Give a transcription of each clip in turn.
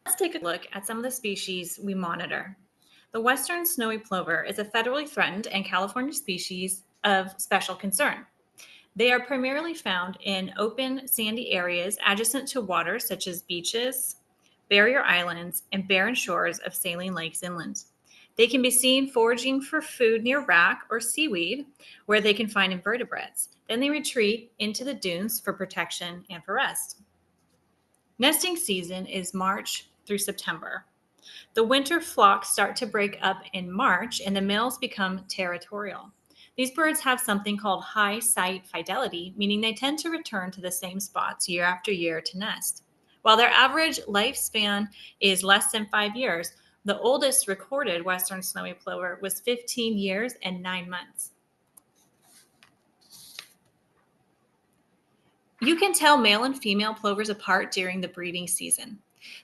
Let's take a look at some of the species we monitor. The western snowy plover is a federally threatened and California species of special concern. They are primarily found in open, sandy areas adjacent to water such as beaches, barrier islands, and barren shores of saline lakes inland. They can be seen foraging for food near rock or seaweed where they can find invertebrates. Then they retreat into the dunes for protection and for rest. Nesting season is March through September. The winter flocks start to break up in March and the males become territorial. These birds have something called high site fidelity, meaning they tend to return to the same spots year after year to nest. While their average lifespan is less than 5 years, the oldest recorded western snowy plover was 15 years and 9 months. You can tell male and female plovers apart during the breeding season.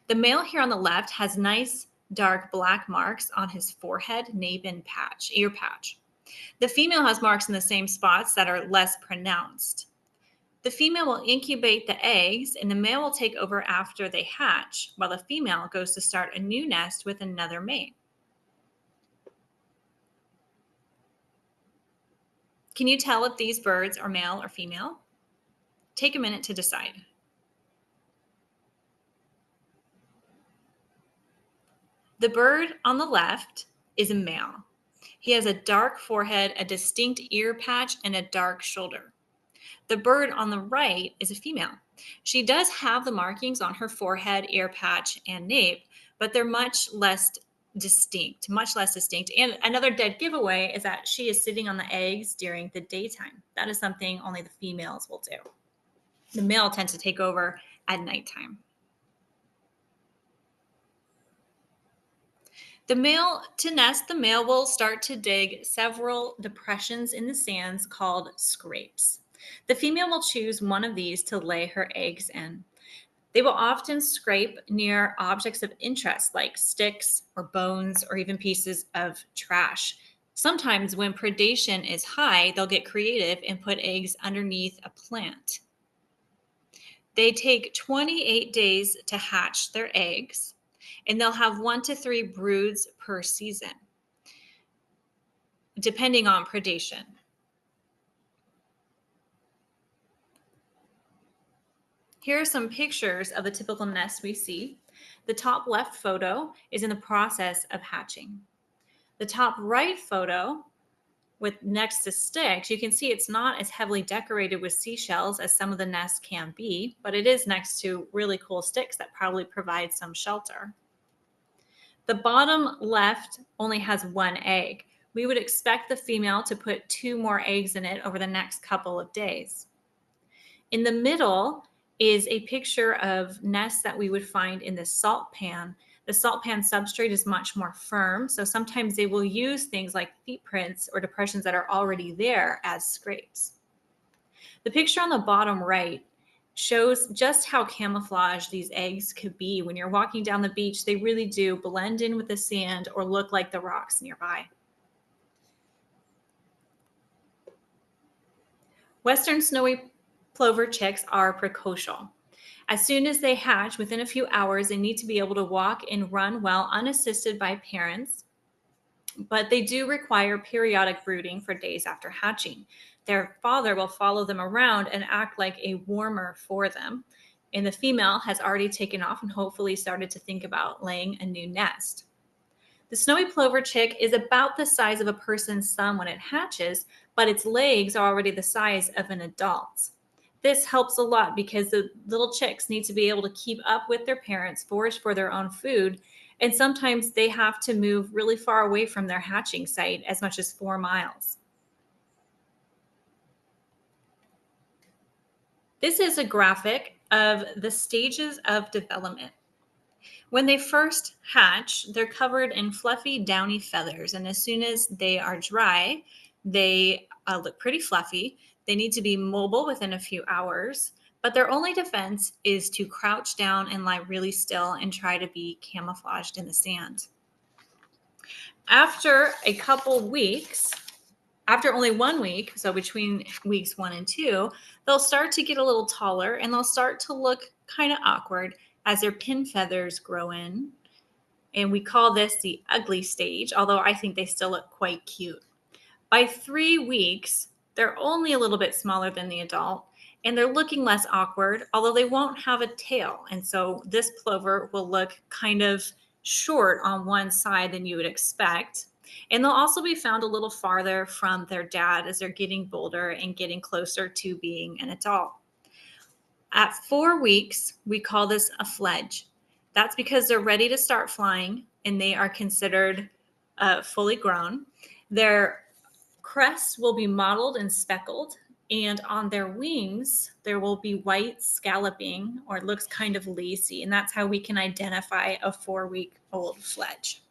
The male here on the left has nice dark black marks on his forehead, nape, and ear patch. The female has marks in the same spots that are less pronounced. The female will incubate the eggs and the male will take over after they hatch, while the female goes to start a new nest with another mate. Can you tell if these birds are male or female? Take a minute to decide. The bird on the left is a male. He has a dark forehead, a distinct ear patch, and a dark shoulder. The bird on the right is a female. She does have the markings on her forehead, ear patch, and nape, but they're much less distinct. And another dead giveaway is that she is sitting on the eggs during the daytime. That is something only the females will do. The male tends to take over at nighttime. To nest, the male will start to dig several depressions in the sands called scrapes. The female will choose one of these to lay her eggs in. They will often scrape near objects of interest like sticks or bones or even pieces of trash. Sometimes when predation is high, they'll get creative and put eggs underneath a plant. They take 28 days to hatch their eggs, and they'll have 1 to 3 broods per season, depending on predation. Here are some pictures of the typical nests we see. The top left photo is in the process of hatching. The top right photo with next to sticks, you can see it's not as heavily decorated with seashells as some of the nests can be, but it is next to really cool sticks that probably provide some shelter. The bottom left only has 1 egg. We would expect the female to put 2 more eggs in it over the next couple of days. In the middle is a picture of nests that we would find in the salt pan. The salt pan substrate is much more firm, so sometimes they will use things like feet prints or depressions that are already there as scrapes. The picture on the bottom right shows just how camouflaged these eggs could be. When you're walking down the beach, they really do blend in with the sand or look like the rocks nearby. Western snowy plover chicks are precocial. As soon as they hatch, within a few hours, they need to be able to walk and run well unassisted by parents, but they do require periodic brooding for days after hatching. Their father will follow them around and act like a warmer for them, and the female has already taken off and hopefully started to think about laying a new nest. The snowy plover chick is about the size of a person's thumb when it hatches, but its legs are already the size of an adult's. This helps a lot because the little chicks need to be able to keep up with their parents, forage for their own food, and sometimes they have to move really far away from their hatching site, as much as 4 miles. This is a graphic of the stages of development. When they first hatch, they're covered in fluffy, downy feathers, and as soon as they are dry, they look pretty fluffy. They need to be mobile within a few hours, but their only defense is to crouch down and lie really still and try to be camouflaged in the sand. After a couple weeks, after only 1 week, so between weeks 1 and 2, they'll start to get a little taller and they'll start to look kind of awkward as their pin feathers grow in. And we call this the ugly stage, although I think they still look quite cute. By 3 weeks, they're only a little bit smaller than the adult, and they're looking less awkward, although they won't have a tail. And so this plover will look kind of short on one side than you would expect. And they'll also be found a little farther from their dad as they're getting bolder and getting closer to being an adult. At 4 weeks, we call this a fledge. That's because they're ready to start flying and they are considered fully grown. Their crest will be mottled and speckled, and on their wings, there will be white scalloping, or it looks kind of lacy, and that's how we can identify a 4-week-old fledge.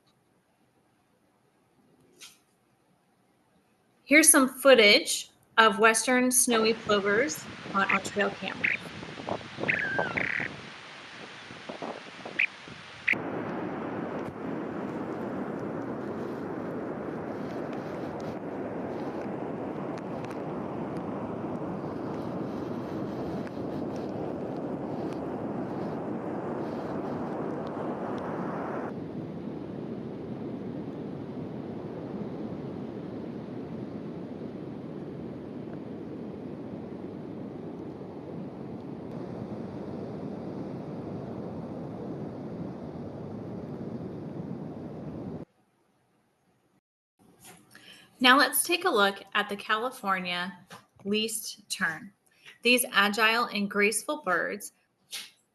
Here's some footage of western snowy plovers on our trail camera. Now let's take a look at the California least tern. These agile and graceful birds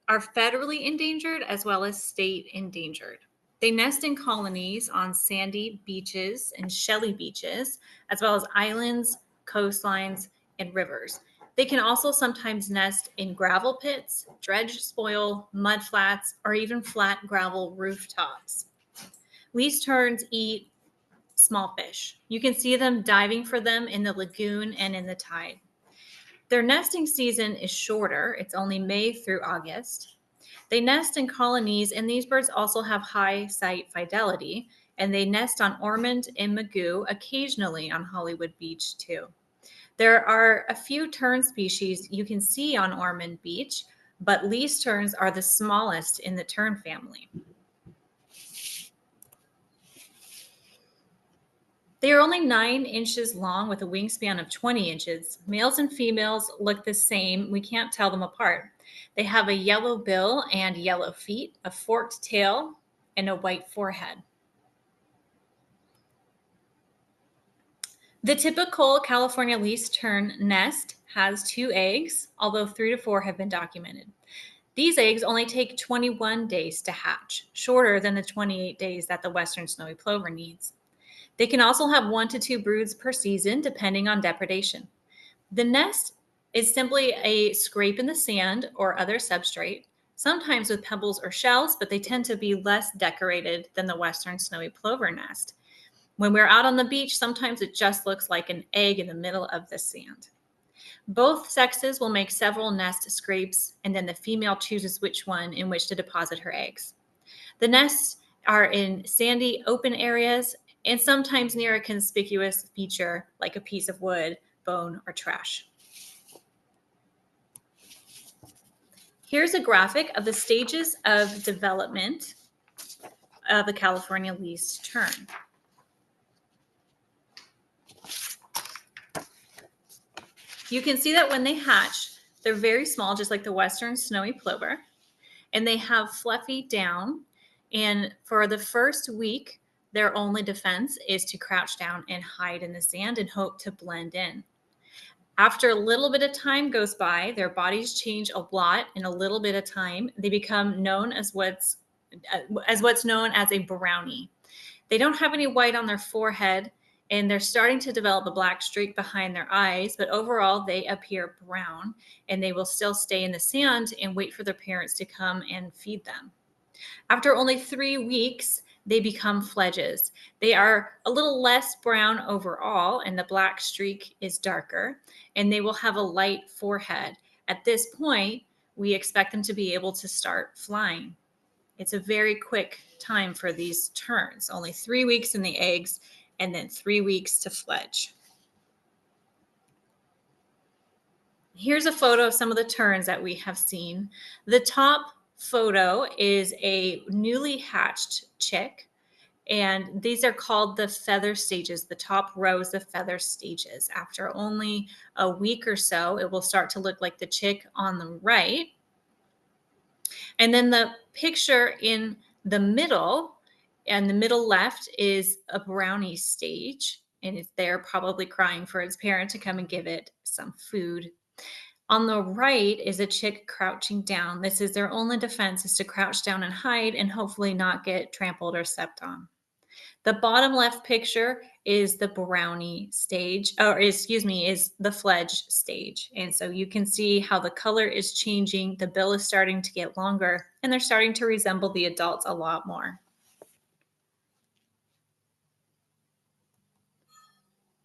are federally endangered as well as state endangered. They nest in colonies on sandy beaches and shelly beaches, as well as islands, coastlines, and rivers. They can also sometimes nest in gravel pits, dredge spoil, mud flats, or even flat gravel rooftops. Least terns eat small fish. You can see them diving for them in the lagoon and in the tide. Their nesting season is shorter. It's only May through August. They nest in colonies, and these birds also have high site fidelity, and they nest on Ormond and Magoo, occasionally on Hollywood Beach too. There are a few tern species you can see on Ormond Beach, but least terns are the smallest in the tern family. They are only 9 inches long with a wingspan of 20 inches. Males and females look the same. We can't tell them apart. They have a yellow bill and yellow feet, a forked tail, and a white forehead. The typical California least tern nest has 2 eggs, although 3 to 4 have been documented. These eggs only take 21 days to hatch, shorter than the 28 days that the western snowy plover needs. They can also have 1 to 2 broods per season, depending on depredation. The nest is simply a scrape in the sand or other substrate, sometimes with pebbles or shells, but they tend to be less decorated than the western snowy plover nest. When we're out on the beach, sometimes it just looks like an egg in the middle of the sand. Both sexes will make several nest scrapes, and then the female chooses which one in which to deposit her eggs. The nests are in sandy, open areas, and sometimes near a conspicuous feature like a piece of wood, bone, or trash. Here's a graphic of the stages of development of the California least tern. You can see that when they hatch, they're very small, just like the western snowy plover, and they have fluffy down. And for the first week, their only defense is to crouch down and hide in the sand and hope to blend in. After a little bit of time goes by, their bodies change a lot in a little bit of time. They become known as what's known as a brownie. They don't have any white on their forehead, and they're starting to develop a black streak behind their eyes, but overall they appear brown, and they will still stay in the sand and wait for their parents to come and feed them. After only 3 weeks, they become fledges. They are a little less brown overall, and the black streak is darker, and they will have a light forehead. At this point, we expect them to be able to start flying. It's a very quick time for these terns, only 3 weeks in the eggs, and then 3 weeks to fledge. Here's a photo of some of the terns that we have seen. The top photo is a newly hatched chick, and these are called the feather stages. The top row is the feather stages. After only a week or so, it will start to look like the chick on the right. And then the picture in the middle, and the middle left is a brownie stage, and it's there probably crying for its parent to come and give it some food. On the right is a chick crouching down. This is their only defense, is to crouch down and hide and hopefully not get trampled or stepped on. The bottom left picture is the brownie stage, or excuse me, is the fledge stage. And so you can see how the color is changing. The bill is starting to get longer, and they're starting to resemble the adults a lot more.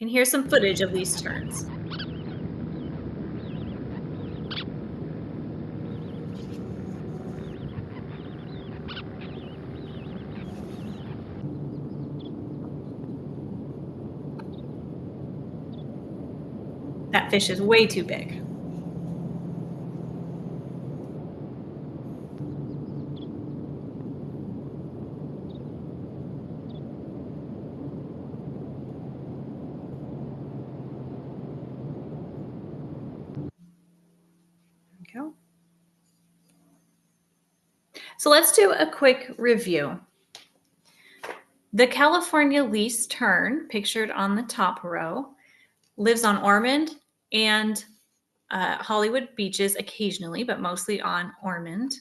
And here's some footage of these terns. That fish is way too big. Okay. So let's do a quick review. The California least tern, pictured on the top row, lives on Ormond and Hollywood beaches occasionally, but mostly on Ormond.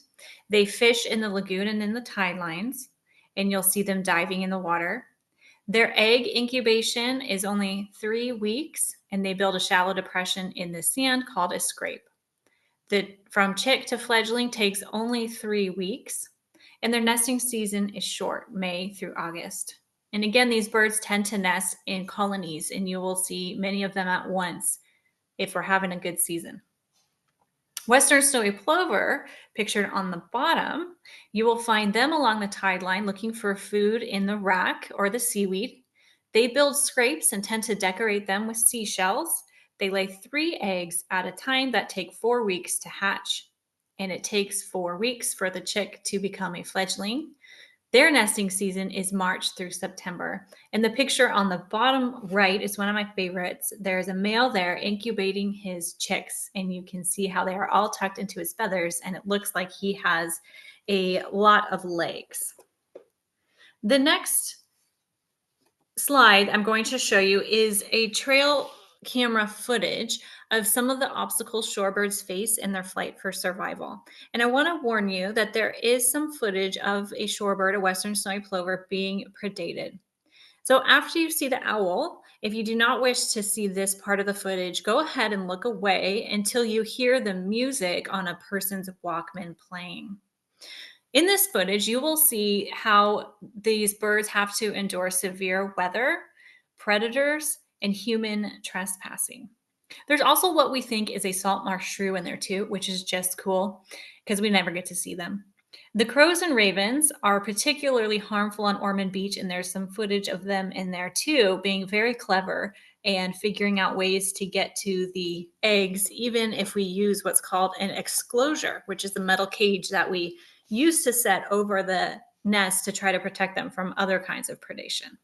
They fish in the lagoon and in the tide lines, and you'll see them diving in the water. Their egg incubation is only 3 weeks, and they build a shallow depression in the sand called a scrape. From chick to fledgling takes only 3 weeks, and their nesting season is short, May through August. And again, these birds tend to nest in colonies, and you will see many of them at once if we're having a good season. Western snowy plover, pictured on the bottom, you will find them along the tide line looking for food in the wrack or the seaweed. They build scrapes and tend to decorate them with seashells. They lay 3 eggs at a time that take 4 weeks to hatch, and it takes 4 weeks for the chick to become a fledgling. Their nesting season is March through September. And the picture on the bottom right is one of my favorites. There's a male there incubating his chicks, and you can see how they are all tucked into his feathers, and it looks like he has a lot of legs. The next slide I'm going to show you is a trail camera footage of some of the obstacles shorebirds face in their flight for survival. And I want to warn you that there is some footage of a shorebird, a western snowy plover, being predated. So after you see the owl, if you do not wish to see this part of the footage, go ahead and look away until you hear the music on a person's Walkman playing. In this footage, you will see how these birds have to endure severe weather, predators, and human trespassing. There's also what we think is a salt marsh shrew in there too, which is just cool because we never get to see them. The crows and ravens are particularly harmful on Ormond Beach, and there's some footage of them in there too, being very clever and figuring out ways to get to the eggs, even if we use what's called an exclosure, which is the metal cage that we use to set over the nest to try to protect them from other kinds of predation.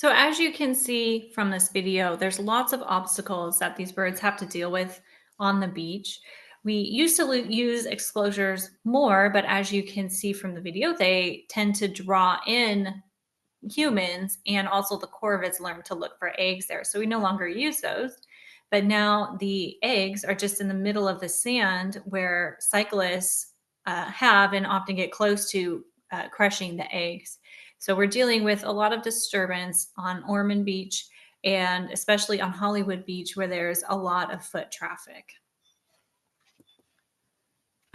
So as you can see from this video, there's lots of obstacles that these birds have to deal with on the beach. We used to use exclosures more, but as you can see from the video, they tend to draw in humans, and also the corvids learn to look for eggs there. So we no longer use those. But now the eggs are just in the middle of the sand where cyclists have and often get close to crushing the eggs. So we're dealing with a lot of disturbance on Ormond Beach and especially on Hollywood Beach where there's a lot of foot traffic.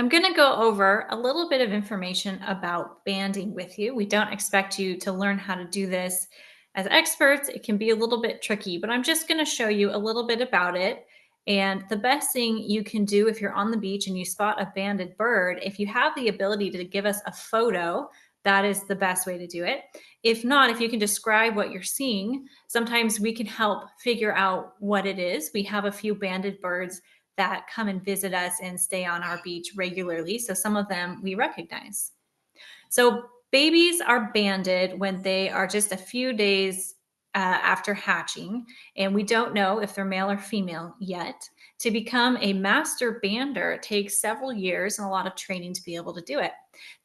I'm going to go over a little bit of information about banding with you. We don't expect you to learn how to do this as experts. It can be a little bit tricky, but I'm just going to show you a little bit about it. And the best thing you can do if you're on the beach and you spot a banded bird, if you have the ability to give us a photo, that is the best way to do it. If not, if you can describe what you're seeing, sometimes we can help figure out what it is. We have a few banded birds that come and visit us and stay on our beach regularly. So some of them we recognize. So babies are banded when they are just a few days after hatching, and we don't know if they're male or female yet. To become a master bander, it takes several years and a lot of training to be able to do it.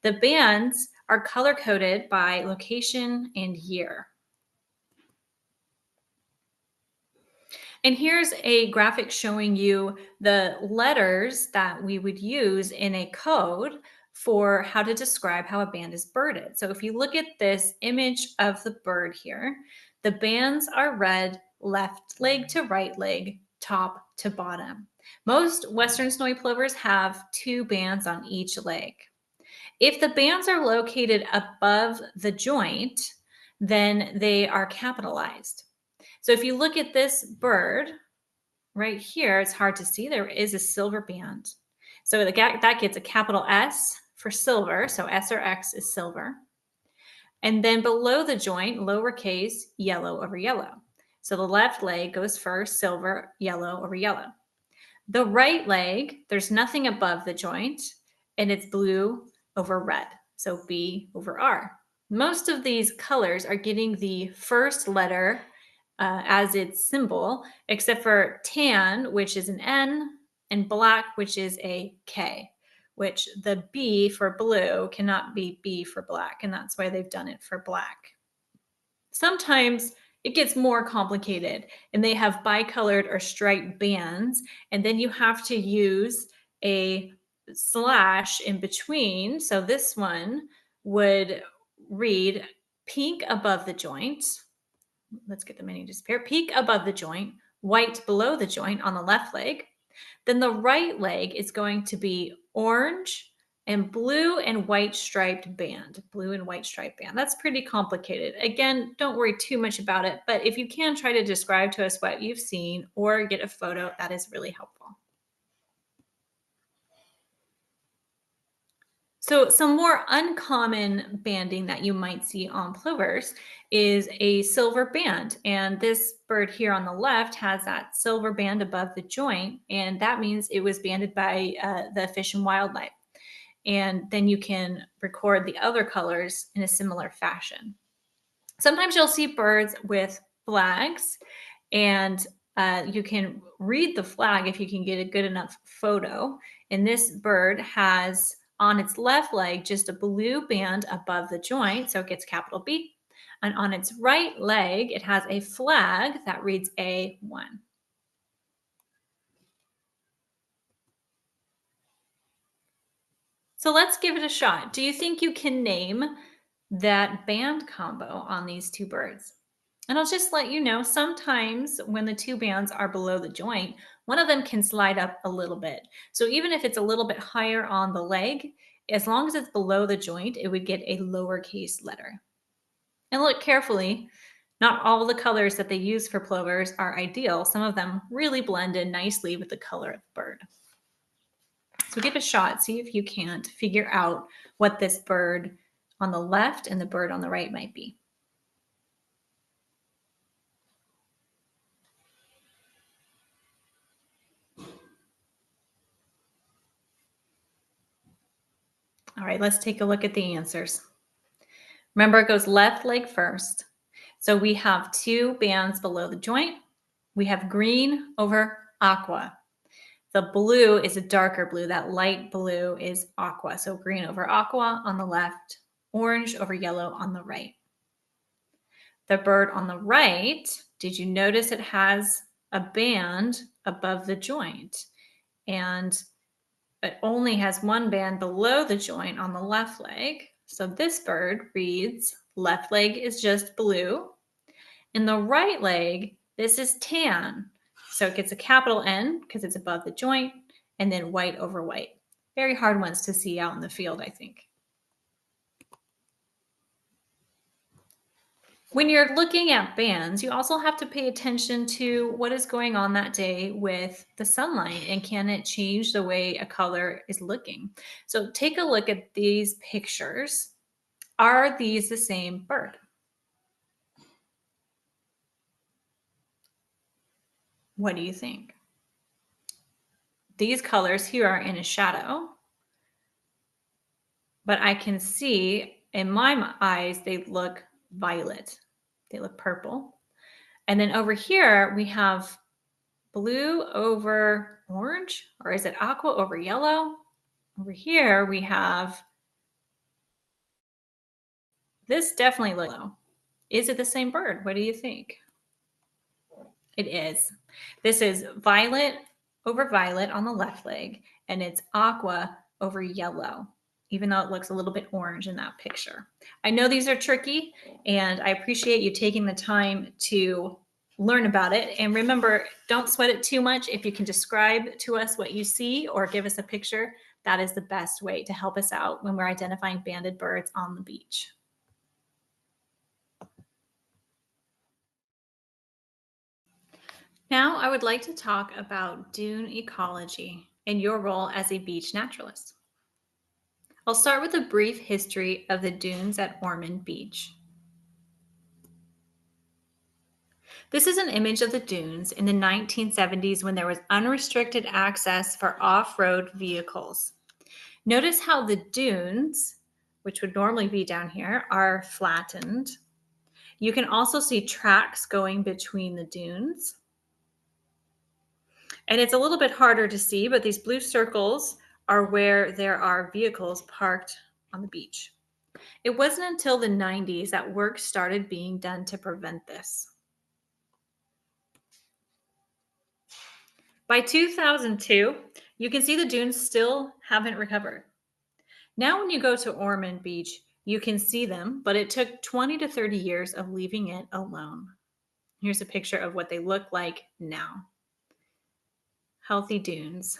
The bands are color coded by location and year. And here's a graphic showing you the letters that we would use in a code for how to describe how a band is birded. So if you look at this image of the bird here, the bands are read left leg to right leg, top to bottom. Most Western snowy plovers have two bands on each leg. If the bands are located above the joint, then they are capitalized. So if you look at this bird right here, it's hard to see. There is a silver band. So that gets a capital S for silver. So S or X is silver. And then below the joint, lowercase, yellow over yellow. So the left leg goes first, silver, yellow over yellow. The right leg, there's nothing above the joint, and it's blue over red. So B over R. Most of these colors are getting the first letter as its symbol, except for tan, which is an N, and black, which is a K, which the B for blue cannot be B for black, and that's why they've done it for black. Sometimes it gets more complicated, and they have bicolored or striped bands, and then you have to use a slash in between. So this one would read pink above the joint. Let's get the menu to disappear. Peak above the joint, white below the joint on the left leg. Then the right leg is going to be orange and blue and white striped band. Blue and white striped band. That's pretty complicated. Again, don't worry too much about it, but if you can try to describe to us what you've seen or get a photo, that is really helpful. So some more uncommon banding that you might see on plovers is a silver band. And this bird here on the left has that silver band above the joint, and that means it was banded by the Fish and Wildlife. And then you can record the other colors in a similar fashion. Sometimes you'll see birds with flags, and you can read the flag if you can get a good enough photo. And this bird has on its left leg just a blue band above the joint, so it gets capital B. And on its right leg, it has a flag that reads A1. So let's give it a shot. Do you think you can name that band combo on these two birds? And I'll just let you know, sometimes when the two bands are below the joint, one of them can slide up a little bit. So even if it's a little bit higher on the leg, as long as it's below the joint, it would get a lowercase letter. And look carefully, not all the colors that they use for plovers are ideal. Some of them really blend in nicely with the color of the bird. So give it a shot, see if you can't figure out what this bird on the left and the bird on the right might be. All right, let's take a look at the answers. Remember, it goes left leg first. So we have two bands below the joint. We have green over aqua. The blue is a darker blue. That light blue is aqua. So green over aqua on the left, orange over yellow on the right. The bird on the right, did you notice it has a band above the joint? And it only has one band below the joint on the left leg. So this bird reads, left leg is just blue. In the right leg, this is tan. So it gets a capital N because it's above the joint, and then white over white. Very hard ones to see out in the field, I think. When you're looking at bands, you also have to pay attention to what is going on that day with the sunlight, and can it change the way a color is looking. So take a look at these pictures. Are these the same bird? What do you think? These colors here are in a shadow, but I can see in my eyes, they look violet. They look purple. And then over here, we have blue over orange, or is it aqua over yellow? Over here, we have this definitely looks yellow. Is it the same bird? What do you think? It is. This is violet over violet on the left leg, and it's aqua over yellow, even though it looks a little bit orange in that picture. I know these are tricky, and I appreciate you taking the time to learn about it. And remember, don't sweat it too much. If you can describe to us what you see or give us a picture, that is the best way to help us out when we're identifying banded birds on the beach. Now, I would like to talk about dune ecology and your role as a beach naturalist. I'll start with a brief history of the dunes at Ormond Beach. This is an image of the dunes in the 1970s when there was unrestricted access for off-road vehicles. Notice how the dunes, which would normally be down here, are flattened. You can also see tracks going between the dunes. And it's a little bit harder to see, but these blue circles are where there are vehicles parked on the beach. It wasn't until the 90s that work started being done to prevent this. By 2002, you can see the dunes still haven't recovered. Now when you go to Ormond Beach, you can see them, but it took 20 to 30 years of leaving it alone. Here's a picture of what they look like now. Healthy dunes.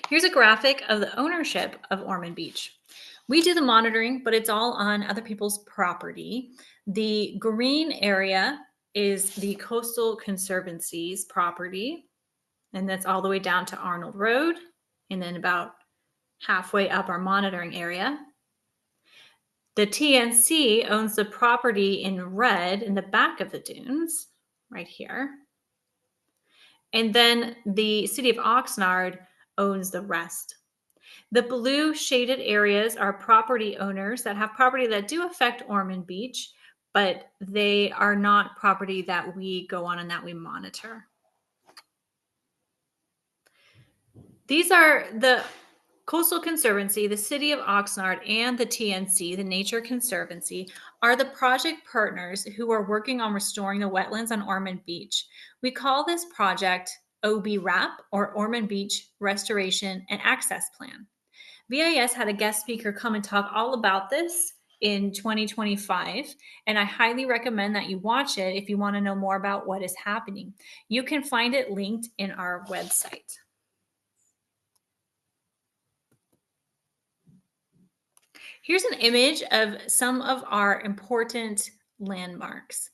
Here's a graphic of the ownership of Ormond Beach. We do the monitoring, but it's all on other people's property. The green area is the Coastal Conservancy's property, and that's all the way down to Arnold Road, and then about halfway up our monitoring area. The TNC owns the property in red in the back of the dunes, right here. And then the city of Oxnard owns the rest. The blue shaded areas are property owners that have property that do affect Ormond Beach, but they are not property that we go on and that we monitor. These are the Coastal Conservancy, the City of Oxnard, and the TNC, the Nature Conservancy, are the project partners who are working on restoring the wetlands on Ormond Beach. We call this project OB-RAP, or Ormond Beach Restoration and Access Plan. VIS had a guest speaker come and talk all about this in 2025, and I highly recommend that you watch it if you want to know more about what is happening. You can find it linked in our website. Here's an image of some of our important landmarks.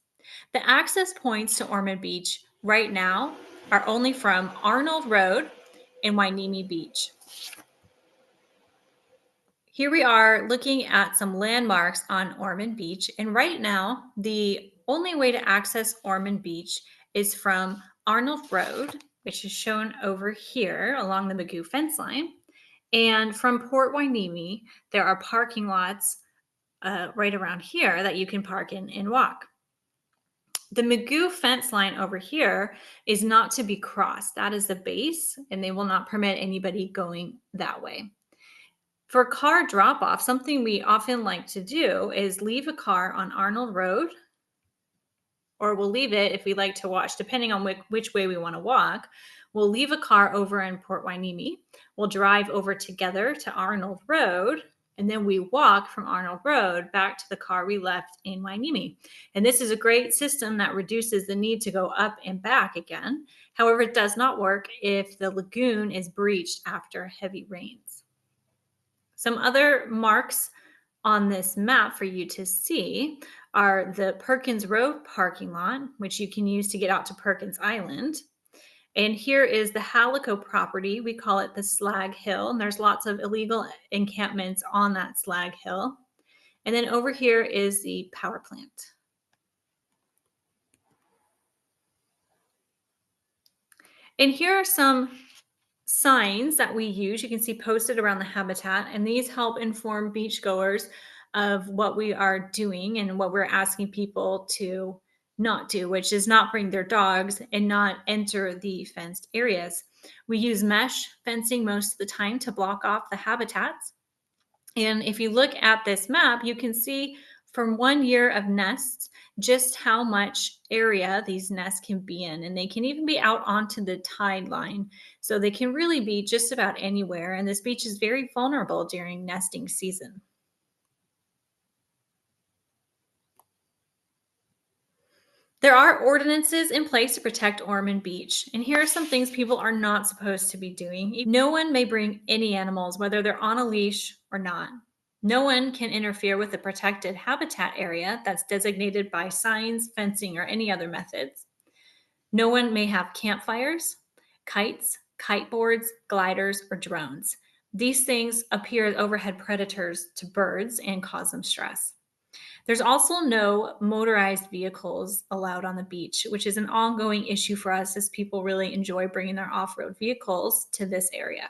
The access points to Ormond Beach right now are only from Arnold Road and Wainimi Beach. Here we are looking at some landmarks on Ormond Beach, and right now the only way to access Ormond Beach is from Arnold Road, which is shown over here along the Magoo fence line, And from Port Hueneme, there are parking lots right around here that you can park in and walk. The Magoo fence line over here is not to be crossed. That is the base, and they will not permit anybody going that way. For car drop off, something we often like to do is leave a car on Arnold Road, or we'll leave it if we like to watch, depending on which way we want to walk. We'll leave a car over in Port Hueneme. We'll drive over together to Arnold Road, and then we walk from Arnold Road back to the car we left in Hueneme. And this is a great system that reduces the need to go up and back again. However, it does not work if the lagoon is breached after heavy rains. Some other marks on this map for you to see are the Perkins Road parking lot, which you can use to get out to Perkins Island. And here is the Halico property. We call it the Slag Hill, and there's lots of illegal encampments on that Slag Hill. And then over here is the power plant. And here are some signs that we use. You can see posted around the habitat, and these help inform beachgoers of what we are doing and what we're asking people to not do, which is not bring their dogs and not enter the fenced areas. We use mesh fencing most of the time to block off the habitats. And if you look at this map, you can see from 1 year of nests just how much area these nests can be in. And they can even be out onto the tide line. So they can really be just about anywhere. And this beach is very vulnerable during nesting season. There are ordinances in place to protect Ormond Beach. And here are some things people are not supposed to be doing. No one may bring any animals, whether they're on a leash or not. No one can interfere with the protected habitat area that's designated by signs, fencing, or any other methods. No one may have campfires, kites, kiteboards, gliders, or drones. These things appear as overhead predators to birds and cause them stress. There's also no motorized vehicles allowed on the beach, which is an ongoing issue for us as people really enjoy bringing their off-road vehicles to this area.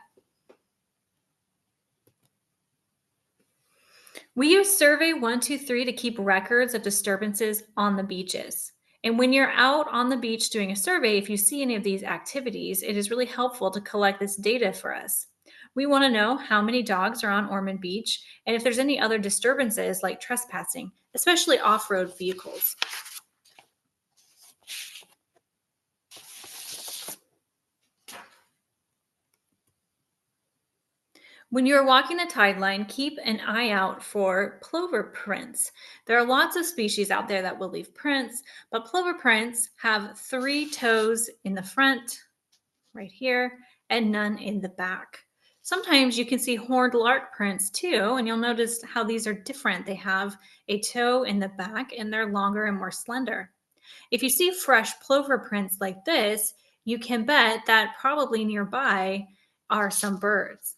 We use Survey 123 to keep records of disturbances on the beaches. And when you're out on the beach doing a survey, if you see any of these activities, it is really helpful to collect this data for us. We want to know how many dogs are on Ormond Beach and if there's any other disturbances like trespassing, especially off-road vehicles. When you're walking the tide line, keep an eye out for plover prints. There are lots of species out there that will leave prints, but plover prints have 3 toes in the front, right here, and none in the back. Sometimes you can see horned lark prints too, and you'll notice how these are different. They have a toe in the back and they're longer and more slender. If you see fresh plover prints like this, you can bet that probably nearby are some birds.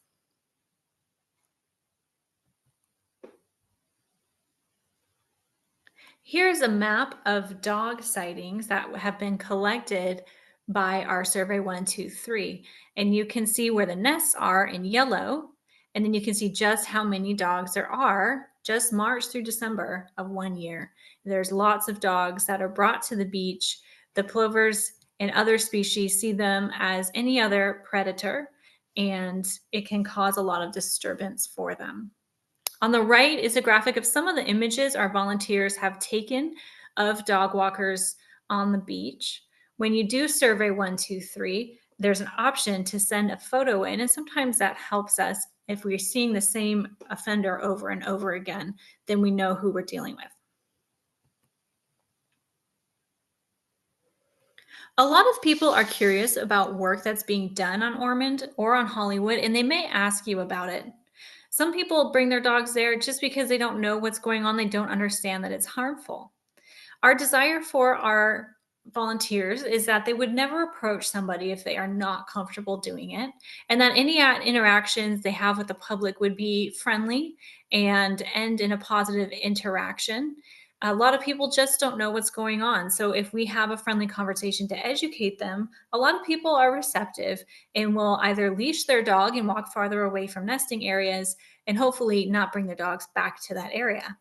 Here's a map of dog sightings that have been collected by our Survey 123. And you can see where the nests are in yellow. And then you can see just how many dogs there are just March through December of 1 year. There's lots of dogs that are brought to the beach. The plovers and other species see them as any other predator, and it can cause a lot of disturbance for them. On the right is a graphic of some of the images our volunteers have taken of dog walkers on the beach. When you do Survey 123, there's an option to send a photo in, and sometimes that helps us. If we're seeing the same offender over and over again, then we know who we're dealing with. A lot of people are curious about work that's being done on Ormond or on Hollywood, and they may ask you about it. Some people bring their dogs there just because they don't know what's going on. They don't understand that it's harmful. Our desire for our volunteers is that they would never approach somebody if they are not comfortable doing it, and that any interactions they have with the public would be friendly and end in a positive interaction. A lot of people just don't know what's going on. So if we have a friendly conversation to educate them, a lot of people are receptive and will either leash their dog and walk farther away from nesting areas and hopefully not bring their dogs back to that area.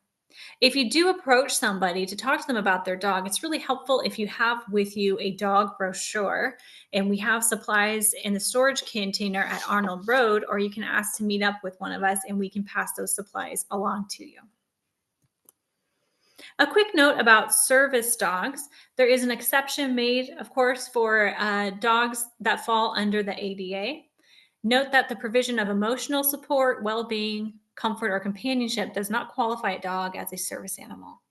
If you do approach somebody to talk to them about their dog, it's really helpful if you have with you a dog brochure. And we have supplies in the storage container at Arnold Road, or you can ask to meet up with one of us and we can pass those supplies along to you. A quick note about service dogs. There is an exception made, of course, for dogs that fall under the ADA. Note that the provision of emotional support, well-being, comfort, or companionship does not qualify a dog as a service animal.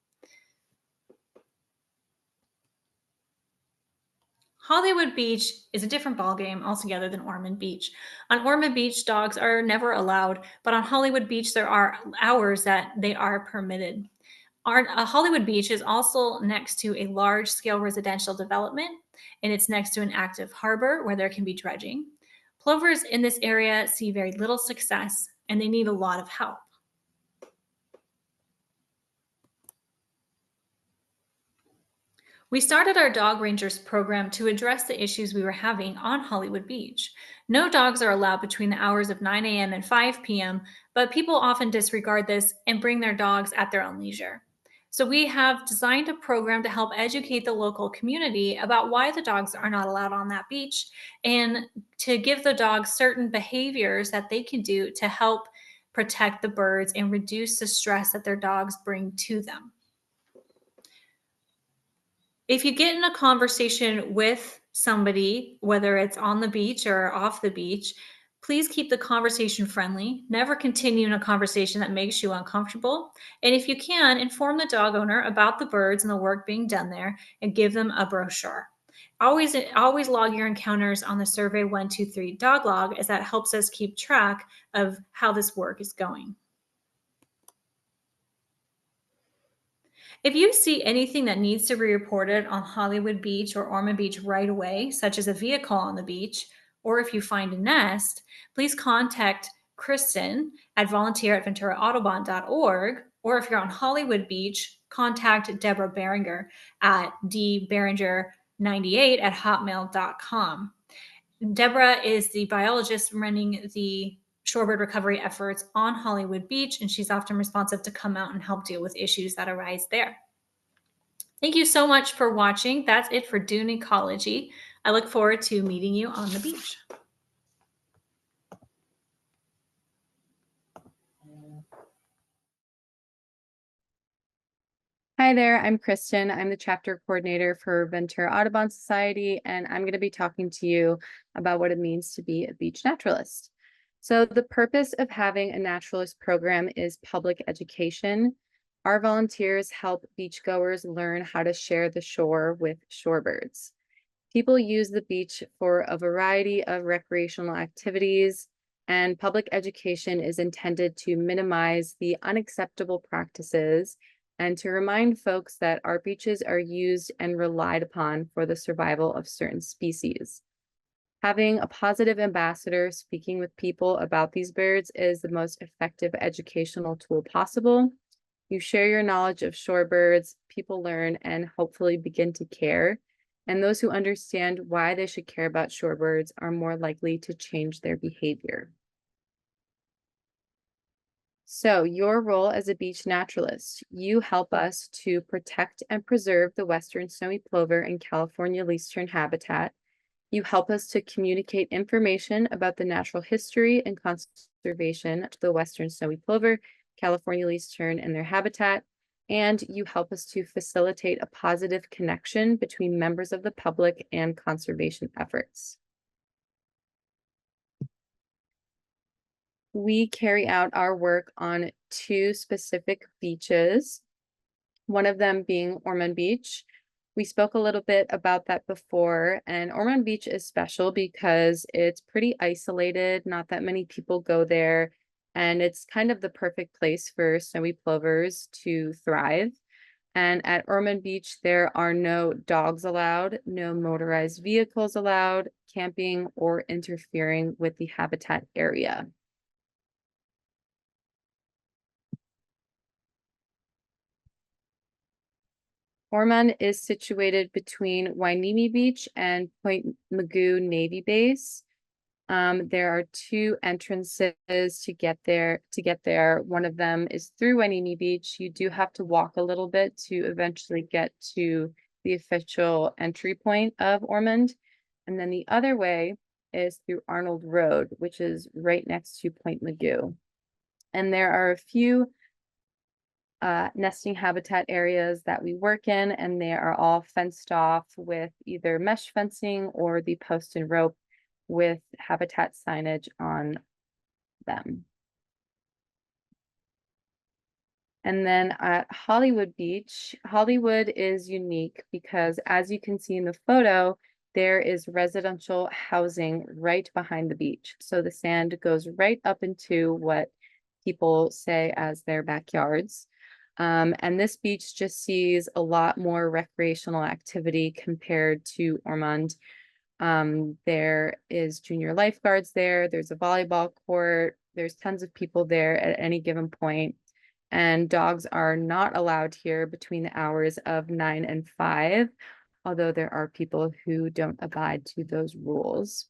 Hollywood Beach is a different ballgame altogether than Ormond Beach. On Ormond Beach, dogs are never allowed, but on Hollywood Beach, there are hours that they are permitted. Hollywood Beach is also next to a large-scale residential development, and it's next to an active harbor where there can be dredging. Plovers in this area see very little success, and they need a lot of help. We started our Dog Rangers program to address the issues we were having on Hollywood Beach. No dogs are allowed between the hours of 9 a.m. and 5 p.m., but people often disregard this and bring their dogs at their own leisure. So we have designed a program to help educate the local community about why the dogs are not allowed on that beach and to give the dogs certain behaviors that they can do to help protect the birds and reduce the stress that their dogs bring to them. If you get in a conversation with somebody, whether it's on the beach or off the beach, please keep the conversation friendly. Never continue in a conversation that makes you uncomfortable. And if you can, inform the dog owner about the birds and the work being done there and give them a brochure. Always log your encounters on the Survey 123 dog log, as that helps us keep track of how this work is going. If you see anything that needs to be reported on Hollywood Beach or Ormond Beach right away, such as a vehicle on the beach, or if you find a nest, please contact Kristen at volunteer@venturaAudubon.org, or if you're on Hollywood Beach, contact Deborah Beringer at dberinger98@hotmail.com. Deborah is the biologist running the shorebird recovery efforts on Hollywood Beach, and she's often responsive to come out and help deal with issues that arise there. Thank you so much for watching. That's it for Dune Ecology. I look forward to meeting you on the beach. Hi there, I'm Kristen. I'm the chapter coordinator for Ventura Audubon Society, and I'm going to be talking to you about what it means to be a beach naturalist. So the purpose of having a naturalist program is public education. Our volunteers help beachgoers learn how to share the shore with shorebirds. People use the beach for a variety of recreational activities, and public education is intended to minimize the unacceptable practices and to remind folks that our beaches are used and relied upon for the survival of certain species. Having a positive ambassador speaking with people about these birds is the most effective educational tool possible. You share your knowledge of shorebirds, people learn and hopefully begin to care. And those who understand why they should care about shorebirds are more likely to change their behavior. So your role as a beach naturalist, you help us to protect and preserve the western snowy plover and California least-tern habitat. You help us to communicate information about the natural history and conservation of the western snowy plover, California least-tern, and their habitat. And you help us to facilitate a positive connection between members of the public and conservation efforts. We carry out our work on two specific beaches, one of them being Ormond Beach. We spoke a little bit about that before, and Ormond Beach is special because it's pretty isolated, not that many people go there, and it's kind of the perfect place for snowy plovers to thrive. And at Ormond Beach, there are no dogs allowed, no motorized vehicles allowed, camping, or interfering with the habitat area. Ormond is situated between Wainimi Beach and Point Mugu Navy Base. There are two entrances to get there. One of them is through Wainimi Beach. You do have to walk a little bit to eventually get to the official entry point of Ormond. And then the other way is through Arnold Road, which is right next to Point Mugu. And there are a few nesting habitat areas that we work in, and they are all fenced off with either mesh fencing or the post and rope with habitat signage on them. And then at Hollywood Beach, Hollywood is unique because, as you can see in the photo, there is residential housing right behind the beach. So the sand goes right up into what people say as their backyards. And this beach just sees a lot more recreational activity compared to Ormond. There is junior lifeguards there. There's a volleyball court. There's tons of people there at any given point. And dogs are not allowed here between the hours of 9 and 5, although there are people who don't abide to those rules.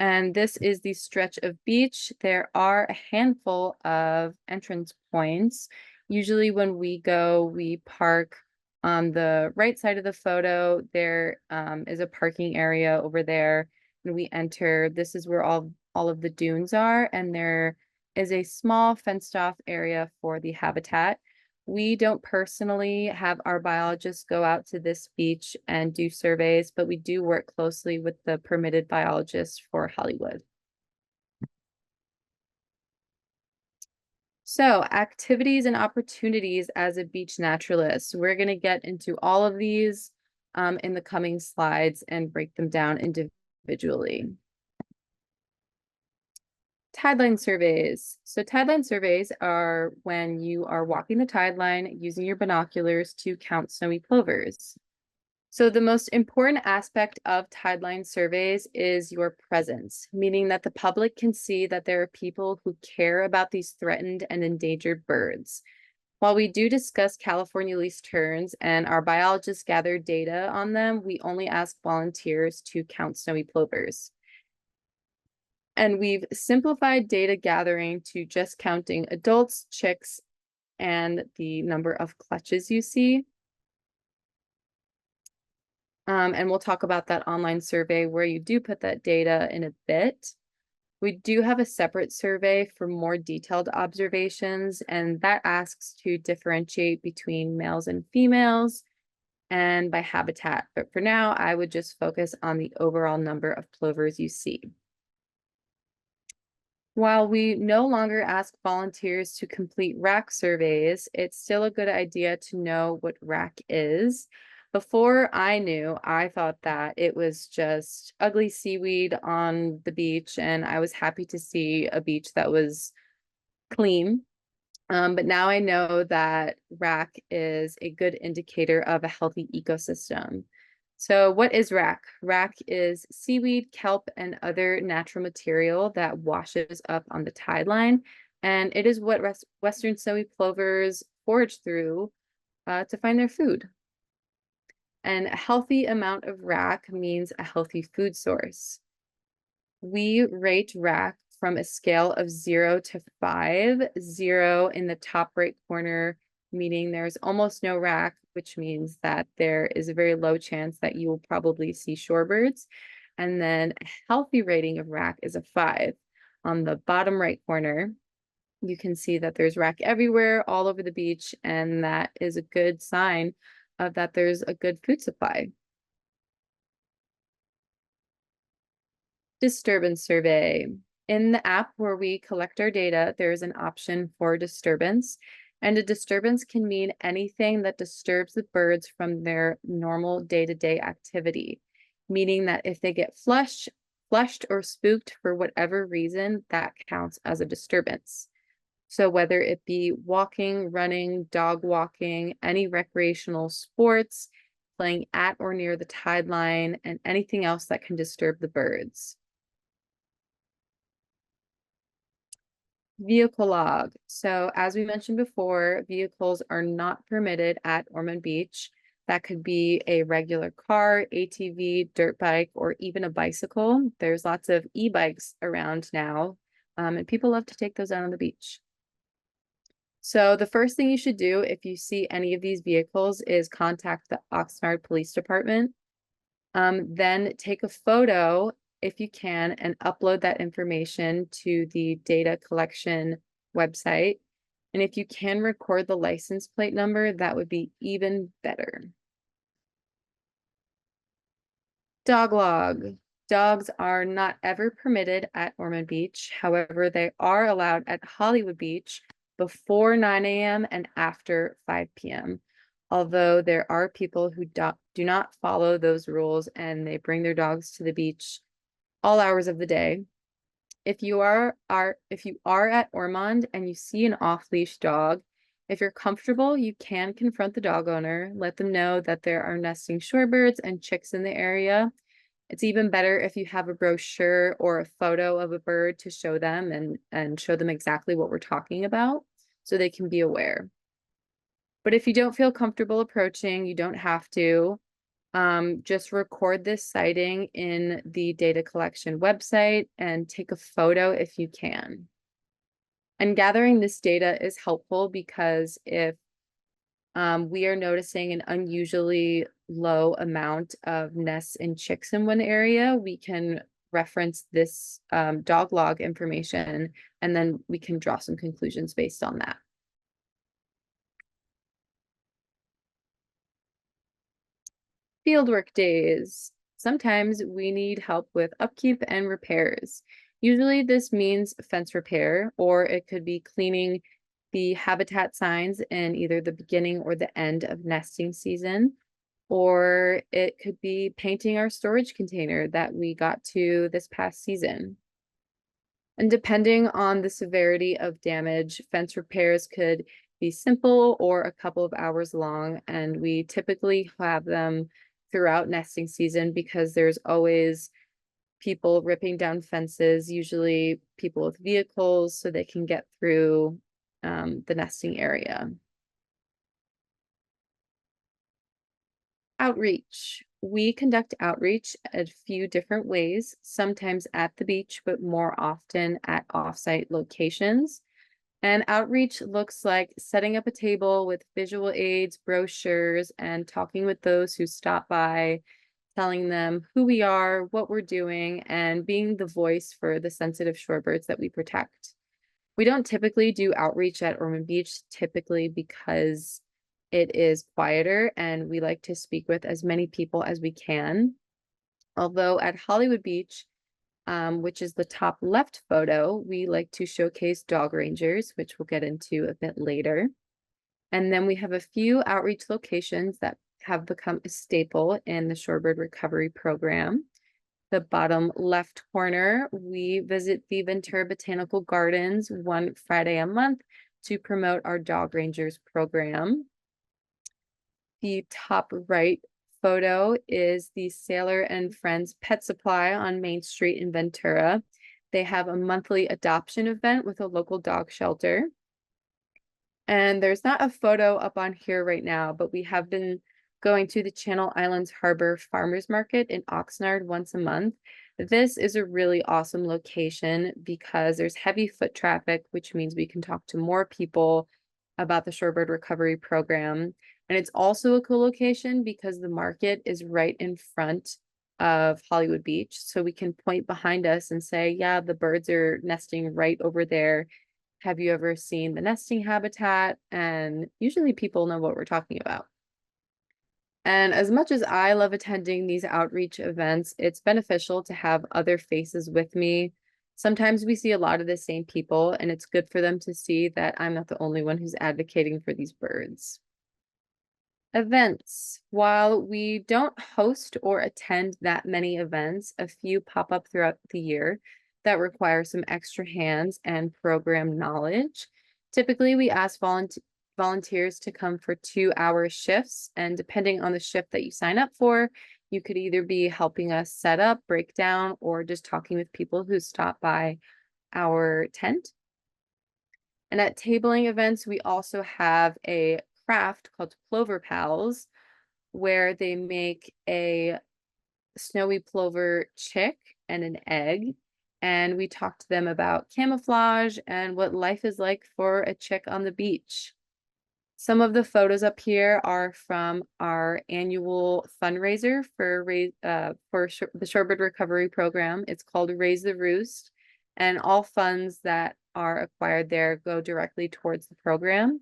And this is the stretch of beach. There are a handful of entrance points. Usually when we go, we park on the right side of the photo. There is a parking area over there, and we enter. This is where all of the dunes are, and there is a small fenced off area for the habitat. We don't personally have our biologists go out to this beach and do surveys, but we do work closely with the permitted biologist for Hollywood. So, activities and opportunities as a beach naturalist. We're going to get into all of these in the coming slides and break them down individually. Tideline surveys. So tideline surveys are when you are walking the tide line using your binoculars to count snowy plovers. So the most important aspect of tideline surveys is your presence, meaning that the public can see that there are people who care about these threatened and endangered birds. While we do discuss California least terns and our biologists gather data on them, we only ask volunteers to count snowy plovers. And we've simplified data gathering to just counting adults, chicks, and the number of clutches you see. And we'll talk about that online survey where you do put that data in a bit. We do have a separate survey for more detailed observations, and that asks to differentiate between males and females and by habitat. But for now, I would just focus on the overall number of plovers you see. While we no longer ask volunteers to complete rack surveys, it's still a good idea to know what rack is. Before I knew, I thought that it was just ugly seaweed on the beach, and I was happy to see a beach that was clean. But now I know that rack is a good indicator of a healthy ecosystem. So what is rack? Rack is seaweed, kelp, and other natural material that washes up on the tide line. And it is what Western snowy plovers forage through to find their food. And a healthy amount of rack means a healthy food source. We rate rack from a scale of 0 to 5, 0 in the top right corner, meaning there's almost no rack, which means that there is a very low chance that you will probably see shorebirds. And then a healthy rating of rack is a 5. On the bottom right corner, you can see that there's rack everywhere, all over the beach, and that is a good sign of that there's a good food supply. Disturbance survey. In the app where we collect our data, there's an option for disturbance. And a disturbance can mean anything that disturbs the birds from their normal day-to-day activity, meaning that if they get flushed or spooked for whatever reason, that counts as a disturbance. So whether it be walking, running, dog walking, any recreational sports, playing at or near the tide line, and anything else that can disturb the birds. Vehicle log. So as we mentioned before, vehicles are not permitted at Ormond Beach. That could be a regular car, ATV, dirt bike, or even a bicycle. There's lots of e-bikes around now, and people love to take those out on the beach. So the first thing you should do if you see any of these vehicles is contact the Oxnard Police Department. Then take a photo if you can and upload that information to the data collection website. And if you can record the license plate number, that would be even better. Dog log. Dogs are not ever permitted at Ormond Beach. However, they are allowed at Hollywood Beach before 9 a.m. and after 5 p.m. Although there are people who do not follow those rules and they bring their dogs to the beach all hours of the day. If you are at Ormond and you see an off-leash dog, if you're comfortable, you can confront the dog owner, let them know that there are nesting shorebirds and chicks in the area. It's even better if you have a brochure or a photo of a bird to show them and show them exactly what we're talking about so they can be aware. But if you don't feel comfortable approaching, you don't have to. Just record this sighting in the data collection website and take a photo if you can. And gathering this data is helpful because if we are noticing an unusually low amount of nests and chicks in one area, we can reference this dog log information, and then we can draw some conclusions based on that. Fieldwork days. Sometimes we need help with upkeep and repairs. Usually this means fence repair, or it could be cleaning the habitat signs in either the beginning or the end of nesting season, or it could be painting our storage container that we got to this past season. And depending on the severity of damage, fence repairs could be simple or a couple of hours long, and we typically have them throughout nesting season because there's always people ripping down fences, usually people with vehicles, so they can get through the nesting area. Outreach. We conduct outreach a few different ways, sometimes at the beach, but more often at offsite locations. And outreach looks like setting up a table with visual aids, brochures, and talking with those who stop by, telling them who we are, what we're doing, and being the voice for the sensitive shorebirds that we protect. We don't typically do outreach at Ormond Beach, typically because it is quieter and we like to speak with as many people as we can. Although at Hollywood Beach, which is the top left photo, we like to showcase dog rangers, which we'll get into a bit later. And then we have a few outreach locations that have become a staple in the Shorebird Recovery Program. The bottom left corner, we visit the Ventura Botanical Gardens one Friday a month to promote our Dog Rangers program. The top right photo is the Sailor and Friends Pet Supply on Main Street in Ventura. They have a monthly adoption event with a local dog shelter. And there's not a photo up on here right now, but we have been going to the Channel Islands Harbor Farmers Market in Oxnard once a month. This is a really awesome location because there's heavy foot traffic, which means we can talk to more people about the Shorebird Recovery Program. And it's also a cool location because the market is right in front of Hollywood Beach. So we can point behind us and say, yeah, the birds are nesting right over there. Have you ever seen the nesting habitat? And usually people know what we're talking about. And as much as I love attending these outreach events, it's beneficial to have other faces with me. Sometimes we see a lot of the same people, and it's good for them to see that I'm not the only one who's advocating for these birds. Events. While we don't host or attend that many events, a few pop up throughout the year that require some extra hands and program knowledge. Typically, we ask volunteers to come for 2-hour shifts, and depending on the shift that you sign up for, you could either be helping us set up, break down, or just talking with people who stop by our tent. And at tabling events, we also have a craft called Plover Pals, where they make a snowy plover chick and an egg. And we talk to them about camouflage and what life is like for a chick on the beach. Some of the photos up here are from our annual fundraiser for the Shorebird Recovery Program. It's called Raise the Roost, and all funds that are acquired there go directly towards the program.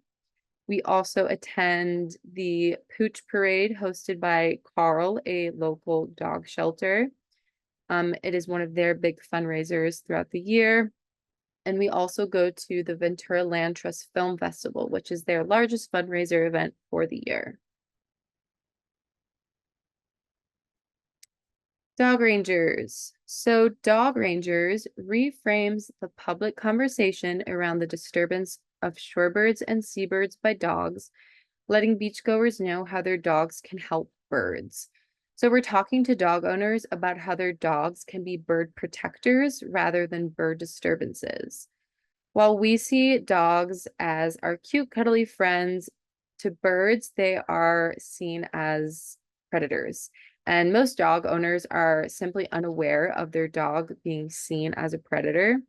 We also attend the Pooch Parade hosted by Carl, a local dog shelter. It is one of their big fundraisers throughout the year. And we also go to the Ventura Land Trust Film Festival, which is their largest fundraiser event for the year. Dog rangers. So dog rangers reframes the public conversation around the disturbance of shorebirds and seabirds by dogs, letting beachgoers know how their dogs can help birds. So we're talking to dog owners about how their dogs can be bird protectors rather than bird disturbances. While we see dogs as our cute, cuddly friends, to birds, they are seen as predators. And most dog owners are simply unaware of their dog being seen as a predator.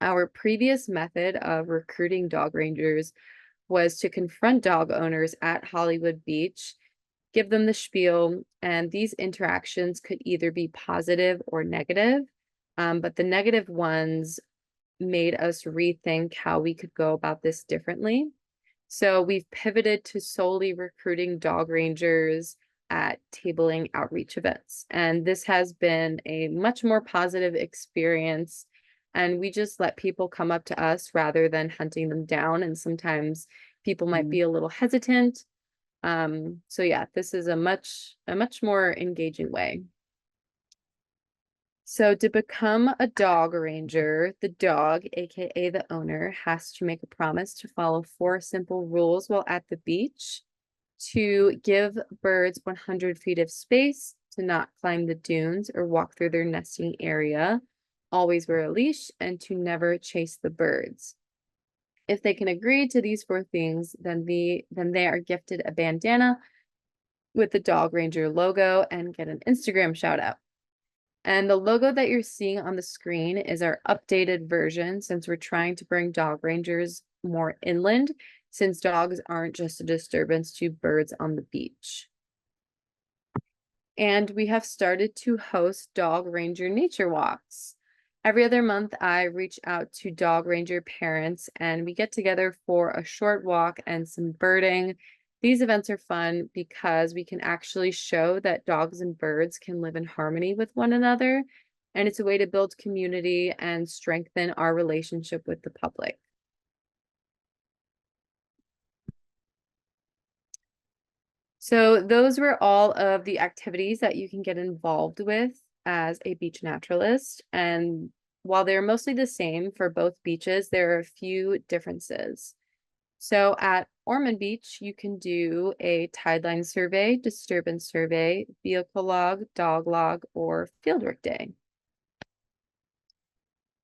Our previous method of recruiting dog rangers was to confront dog owners at Hollywood Beach, give them the spiel, and these interactions could either be positive or negative. But the negative ones made us rethink how we could go about this differently. So we've pivoted to solely recruiting dog rangers at tabling outreach events. And this has been a much more positive experience. And we just let people come up to us rather than hunting them down. And sometimes people might be a little hesitant. So yeah, this is a much more engaging way. So to become a dog ranger, the dog, aka the owner, has to make a promise to follow 4 simple rules while at the beach: to give birds 100 feet of space, to not climb the dunes or walk through their nesting area, always wear a leash, and to never chase the birds. If they can agree to these 4 things, then they are gifted a bandana with the dog ranger logo and get an Instagram shout out. And the logo that you're seeing on the screen is our updated version, since we're trying to bring dog rangers more inland, since dogs aren't just a disturbance to birds on the beach. And we have started to host dog ranger nature walks. Every other month, I reach out to dog ranger parents and we get together for a short walk and some birding. These events are fun because we can actually show that dogs and birds can live in harmony with one another. And it's a way to build community and strengthen our relationship with the public. So those were all of the activities that you can get involved with as a beach naturalist. And while they're mostly the same for both beaches, there are a few differences. So at Ormond Beach, you can do a tideline survey, disturbance survey, vehicle log, dog log, or fieldwork day.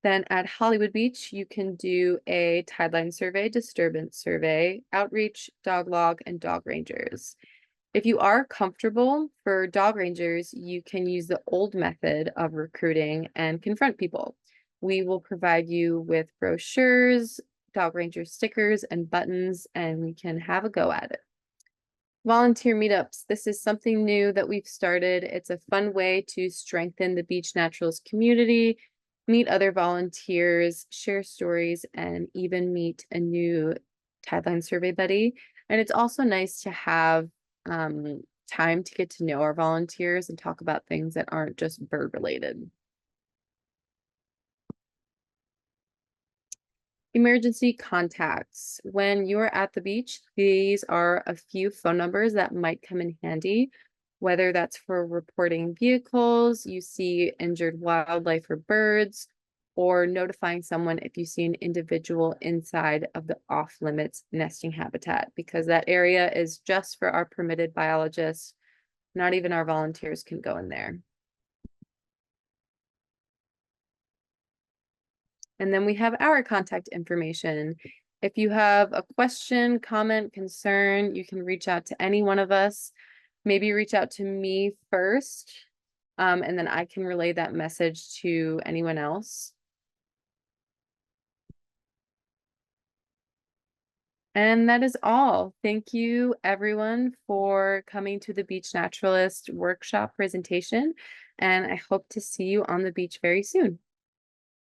Then at Hollywood Beach, you can do a tideline survey, disturbance survey, outreach, dog log, and dog rangers. If you are comfortable, for dog rangers, you can use the old method of recruiting and confront people. We will provide you with brochures, dog ranger stickers, and buttons, and we can have a go at it. Volunteer meetups. This is something new that we've started. It's a fun way to strengthen the beach naturalist community, meet other volunteers, share stories, and even meet a new tideline survey buddy. And it's also nice to have time to get to know our volunteers and talk about things that aren't just bird related. Emergency contacts. When you're at the beach, these are a few phone numbers that might come in handy, whether that's for reporting vehicles, you see injured wildlife or birds, or notifying someone if you see an individual inside of the off-limits nesting habitat, because that area is just for our permitted biologists. Not even our volunteers can go in there. And then we have our contact information. If you have a question, comment, concern, you can reach out to any one of us. Maybe reach out to me first, and then I can relay that message to anyone else. And that is all. Thank you, everyone, for coming to the Beach Naturalist workshop presentation. And I hope to see you on the beach very soon.